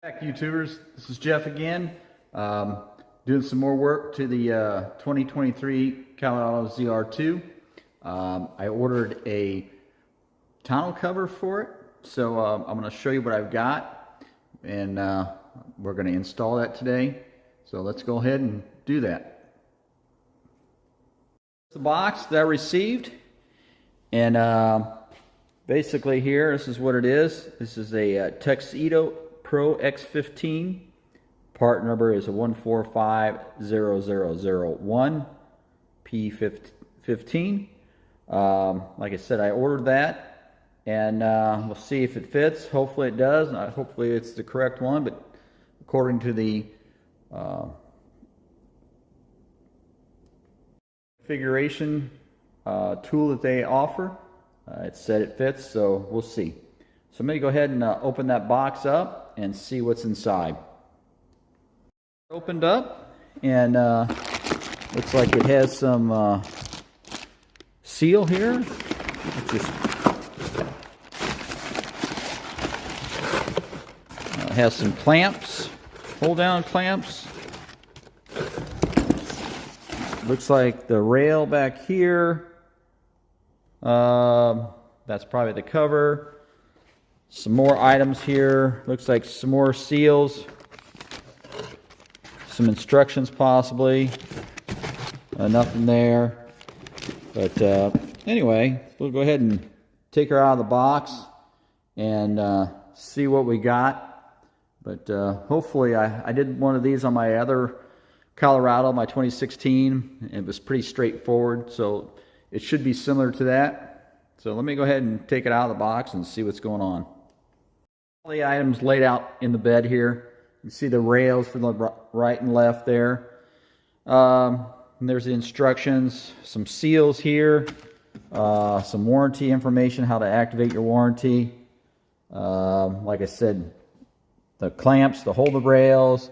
Back YouTubers, this is Jeff again, doing some more work to the 2023 Colorado ZR2. I ordered a tonneau cover for it, so I'm going to show you what I've got, and we're going to install that today. So let's go ahead and do that. The box that I received, and basically here, this is what it is. This is a Truxedo Pro X15. Part number is 1450001 P15. Like I said, I ordered that, and we'll see if it fits. Hopefully it does. Hopefully it's the correct one, but according to the configuration tool that they offer, it said it fits, so we'll see. So I'm going to go ahead and open that box up and see what's inside. Opened up, and looks like it has some seal here. It just has some clamps, hold down clamps. Looks like the rail back here. That's probably the cover. Some more items here. Looks like some more seals. Some instructions possibly. Nothing there. But anyway, we'll go ahead and take her out of the box and see what we got. But hopefully, I did one of these on my other Colorado, my 2016. It was pretty straightforward, so it should be similar to that. So let me go ahead and take it out of the box and see what's going on. All the items laid out in the bed here. You see the rails for the right and left there. And there's the instructions, some seals here, some warranty information, how to activate your warranty. Like I said, the clamps to hold the rails.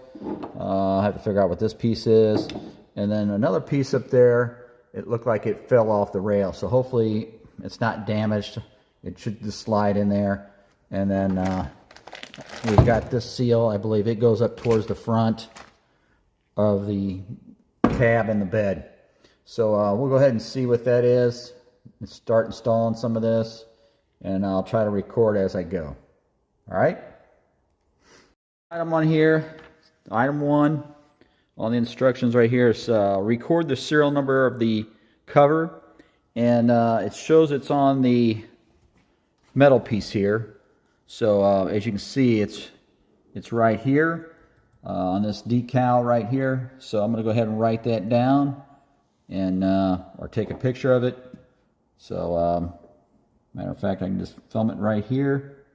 I have to figure out what this piece is. And then another piece up there, it looked like it fell off the rail. So hopefully it's not damaged. It should just slide in there. And then we've got this seal. I believe it goes up towards the front of the cab in the bed. So we'll go ahead and see what that is and start installing some of this, and I'll try to record as I go. All right. Item on here, item 1 on the instructions right here is record the serial number of the cover, and it shows it's on the metal piece here. So as you can see, it's right here on this decal right here. So I'm going to go ahead and write that down, and or take a picture of it. So matter of fact, I can just film it right here,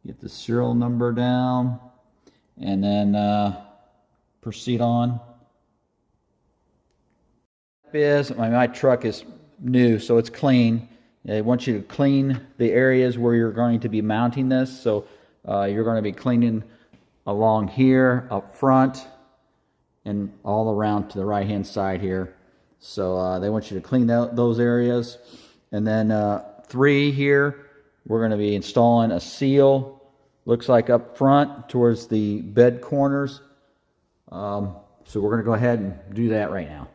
get the serial number down, and then proceed on. My truck is new, so it's clean. They want you to clean the areas where you're going to be mounting this. So you're going to be cleaning along here, up front, and all around to the right-hand side here. So they want you to clean out those areas. And then 3 here, we're going to be installing a seal. Looks like up front towards the bed corners. So we're going to go ahead and do that right now.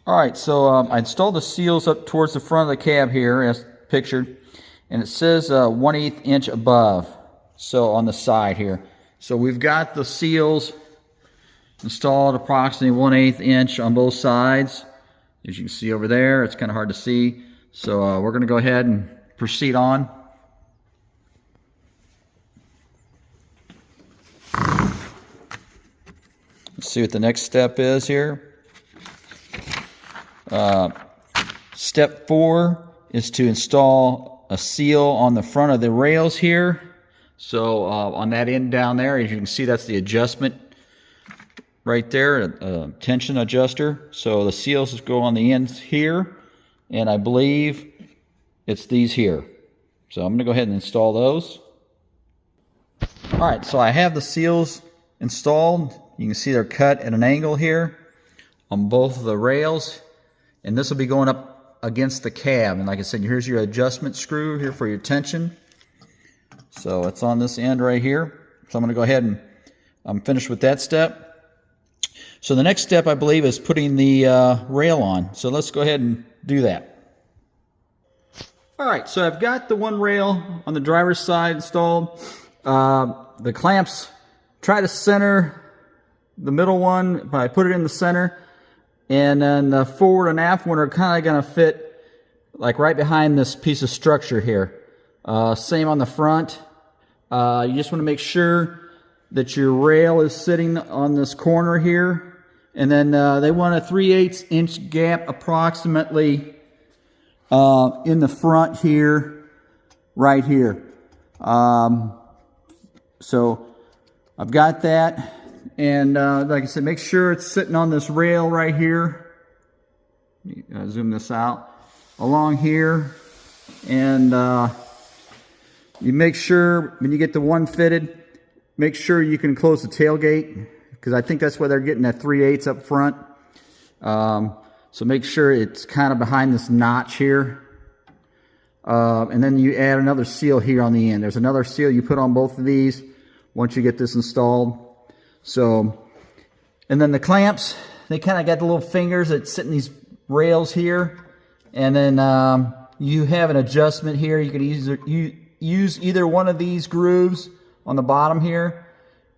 Alright, so I installed the seals up towards the front of the cab here, as pictured, and it says 1/8 inch above, so on the side here. So we've got the seals installed approximately 1/8 inch on both sides. As you can see over there, it's kind of hard to see. So we're going to go ahead and proceed on. Let's see what the next step is here. Step 4 is to install a seal on the front of the rails here. So on that end down there, as you can see, that's the adjustment right there, a tension adjuster. So the seals go on the ends here, and I believe it's these here. So I'm going to go ahead and install those. Alright, so I have the seals installed. You can see they're cut at an angle here on both of the rails. And this will be going up against the cab. And like I said, here's your adjustment screw here for your tension. So it's on this end right here. So I'm going to go ahead and I'm finished with that step. So the next step, I believe, is putting the rail on. So let's go ahead and do that. All right, so I've got the one rail on the driver's side installed. The clamps try to center the middle one, but I put it in the center. And then the forward and aft one are kind of going to fit like right behind this piece of structure here. Same on the front. You just want to make sure that your rail is sitting on this corner here. And then they want a 3/8 inch gap approximately in the front here, right here. So I've got that. And like I said, make sure it's sitting on this rail right here. Zoom this out. Along here. And you make sure when you get the one fitted, make sure you can close the tailgate, because I think that's why they're getting that 3/8 up front. So make sure it's kind of behind this notch here. And then you add another seal here on the end. There's another seal you put on both of these once you get this installed. So, and then the clamps, they kind of got the little fingers that sit in these rails here. And then you have an adjustment here. You could use either one of these grooves on the bottom here,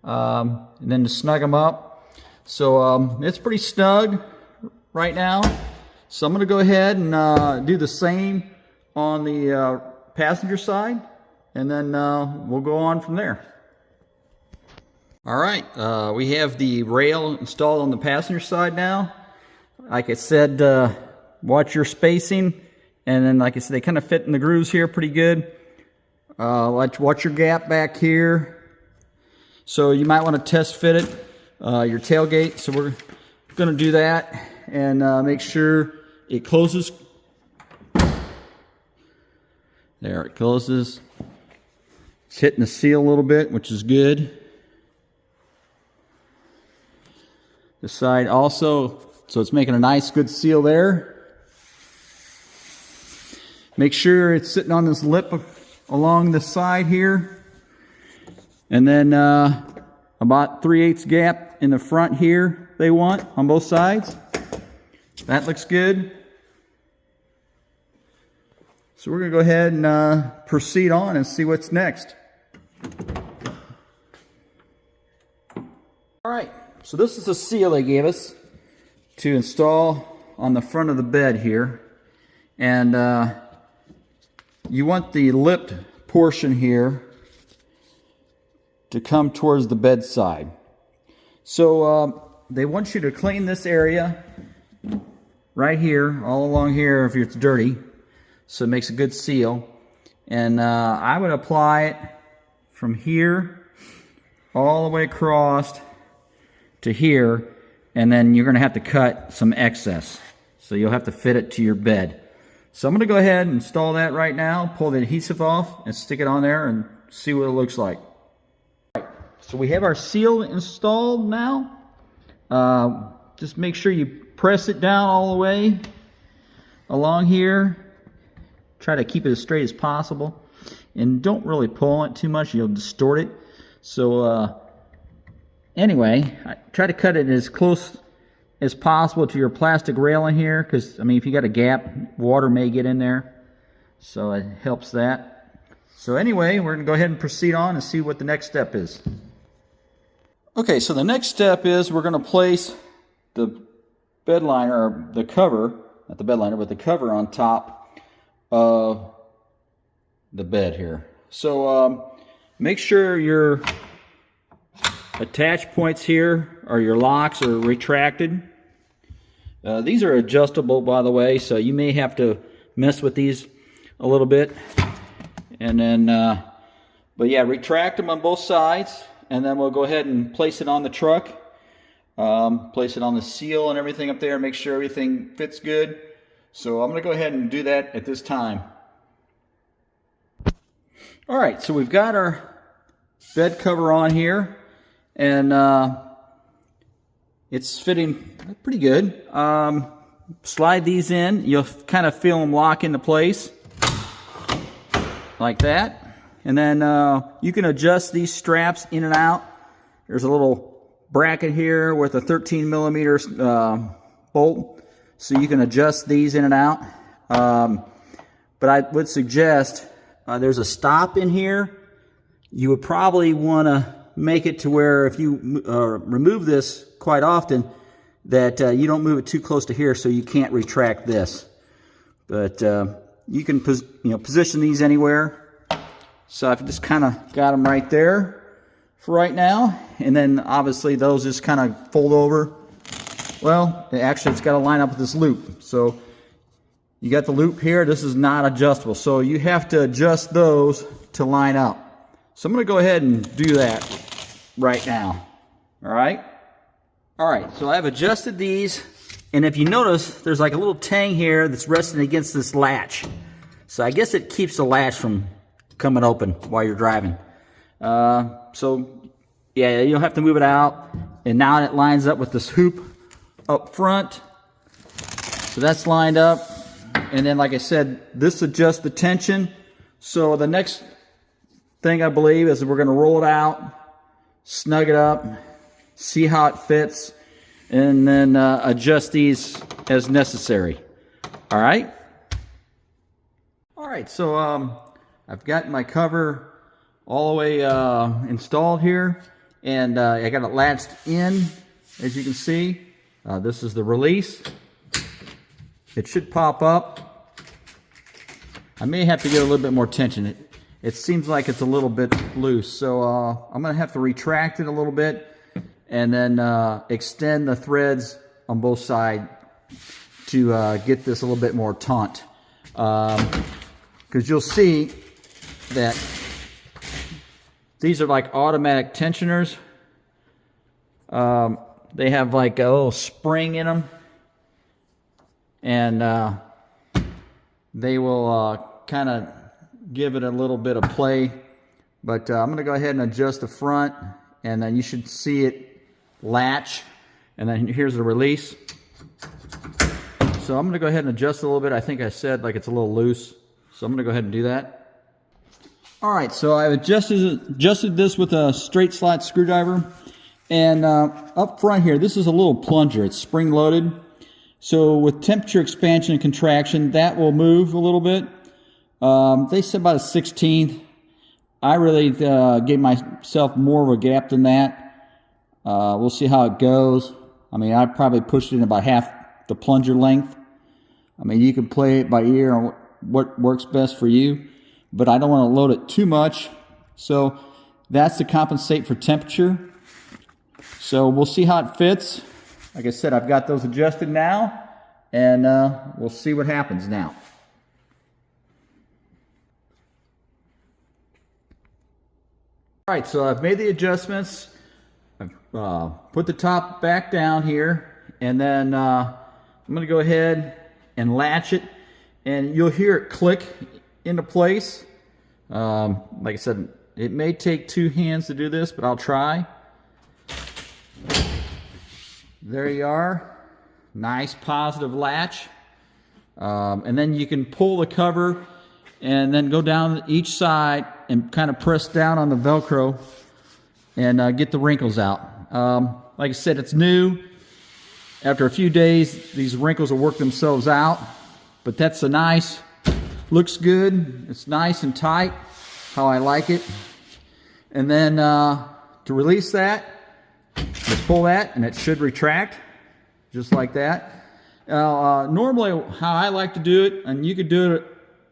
and then to snug them up. So it's pretty snug right now. So I'm going to go ahead and do the same on the passenger side, and then we'll go on from there. All right, we have the rail installed on the passenger side now. Like I said, watch your spacing, and then like I said, they kind of fit in the grooves here pretty good. Watch your gap back here. So you might want to test fit it, your tailgate. So we're going to do that and make sure it closes. There it closes. It's hitting the seal a little bit, which is good. The side also, so it's making a nice good seal there. Make sure it's sitting on this lip along the side here. And then about 3/8 gap in the front here they want on both sides. That looks good. So we're going to go ahead and proceed on and see what's next. All right, so this is the seal they gave us to install on the front of the bed here. And you want the lipped portion here to come towards the bedside. So they want you to clean this area right here, all along here if it's dirty, so it makes a good seal. And I would apply it from here all the way across to here, and then you're going to have to cut some excess. So you'll have to fit it to your bed. So I'm going to go ahead and install that right now, pull the adhesive off and stick it on there and see what it looks like. So we have our seal installed now. Just make sure you press it down all the way along here. Try to keep it as straight as possible. And don't really pull on it too much, you'll distort it. So anyway, I try to cut it as close as possible to your plastic railing here, because I mean, if you got a gap, water may get in there, so it helps that. So anyway, we're going to go ahead and proceed on and see what the next step is. Okay, so the next step is we're going to place the bed liner, or the cover, not the bed liner, but the cover on top of the bed here. So make sure your attach points here, or your locks, are retracted. These are adjustable, by the way, so you may have to mess with these a little bit. And then, but yeah, retract them on both sides, and then we'll go ahead and place it on the truck. Place it on the seal and everything up there, make sure everything fits good. So I'm going to go ahead and do that at this time. All right, so we've got our bed cover on here, and it's fitting pretty good. Slide these in. You'll kind of feel them lock into place like that. And then you can adjust these straps in and out. There's a little bracket here with a 13 millimeter bolt, so you can adjust these in and out. But I would suggest there's a stop in here. You would probably want to make it to where if you remove this quite often, that you don't move it too close to here so you can't retract this. But you can position these anywhere. So I've just kind of got them right there for right now. And then obviously those just kind of fold over. Well, actually it's got to line up with this loop. So you got the loop here. This is not adjustable. So you have to adjust those to line up. So I'm going to go ahead and do that right now. All right. All right. So I've adjusted these. And if you notice, there's like a little tang here that's resting against this latch. So I guess it keeps the latch from coming open while you're driving. So yeah, you'll have to move it out. And now it lines up with this hoop up front. So that's lined up. And then, like I said, this adjusts the tension. So the next thing I believe is we're going to roll it out, snug it up, see how it fits, and then adjust these as necessary. All right? All right, so I've got my cover all the way installed here, and I got it latched in, as you can see. This is the release. It should pop up. I may have to get a little bit more tension. It seems like it's a little bit loose, so I'm going to have to retract it a little bit and then extend the threads on both sides to get this a little bit more taut. Because you'll see that these are like automatic tensioners. They have like a little spring in them, and they will kind of give it a little bit of play. But I'm going to go ahead and adjust the front, and then you should see it latch, and then here's the release. So I'm going to go ahead and adjust it a little bit. I think I said like it's a little loose, so I'm going to go ahead and do that. All right, so I've adjusted this with a straight slot screwdriver, and up front here, this is a little plunger. It's spring loaded. So with temperature expansion and contraction, that will move a little bit. They said about a 16th. I really gave myself more of a gap than that. We'll see how it goes. I mean, I probably pushed it in about half the plunger length. I mean, you can play it by ear on what works best for you, but I don't want to load it too much. So that's to compensate for temperature. So we'll see how it fits. Like I said, I've got those adjusted now, and we'll see what happens now. All right, so I've made the adjustments. I've put the top back down here, and then I'm going to go ahead and latch it, and you'll hear it click into place. Like I said, it may take two hands to do this, but I'll try. There you are. Nice positive latch. And then you can pull the cover and then go down each side and kind of press down on the Velcro and get the wrinkles out. Like I said, it's new. After a few days, these wrinkles will work themselves out. But that's a nice, looks good. It's nice and tight, how I like it. And then to release that, let's pull that, and it should retract, just like that. Normally, how I like to do it, and you could do it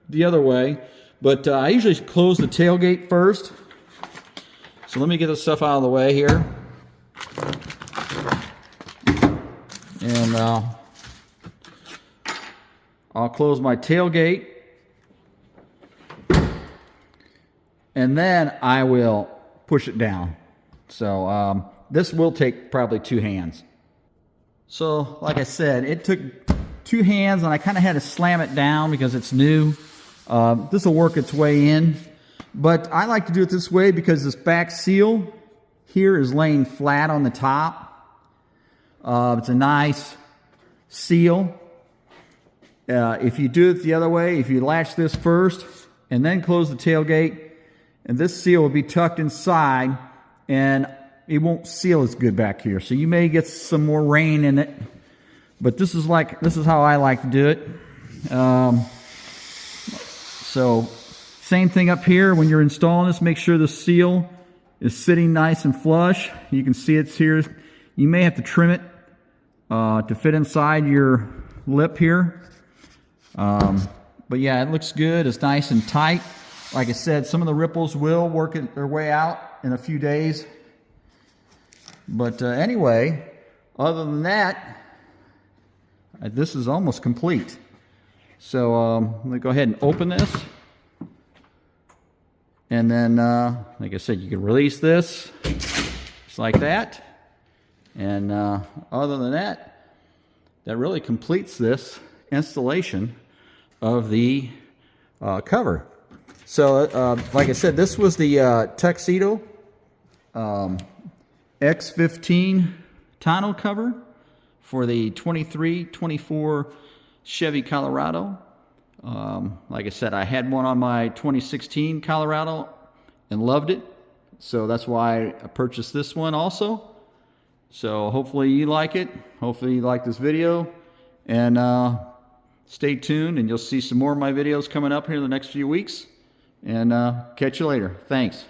the other way, but I usually close the tailgate first. So let me get this stuff out of the way here. And I'll close my tailgate. And then I will push it down. So this will take probably two hands. So like I said, it took two hands, and I kind of had to slam it down because it's new. This will work its way in. But I like to do it this way because this back seal here is laying flat on the top. It's a nice seal. If you do it the other way, if you latch this first and then close the tailgate, and this seal will be tucked inside, and it won't seal as good back here. So you may get some more rain in it, but this is how I like to do it. So same thing up here. When you're installing this, make sure the seal is sitting nice and flush. You can see it's here. You may have to trim it to fit inside your lip here. But yeah, it looks good. It's nice and tight. Like I said, some of the ripples will work their way out in a few days. But anyway, other than that, this is almost complete. So let me go ahead and open this. And then, like I said, you can release this just like that. And other than that, that really completes this installation of the cover. So, like I said, this was the Truxedo X15 tonneau cover for the 23-24 Chevy Colorado. Like I said, I had one on my 2016 Colorado and loved it. So that's why I purchased this one also. So hopefully you like it. Hopefully you like this video. And stay tuned, and you'll see some more of my videos coming up here in the next few weeks. And catch you later. Thanks.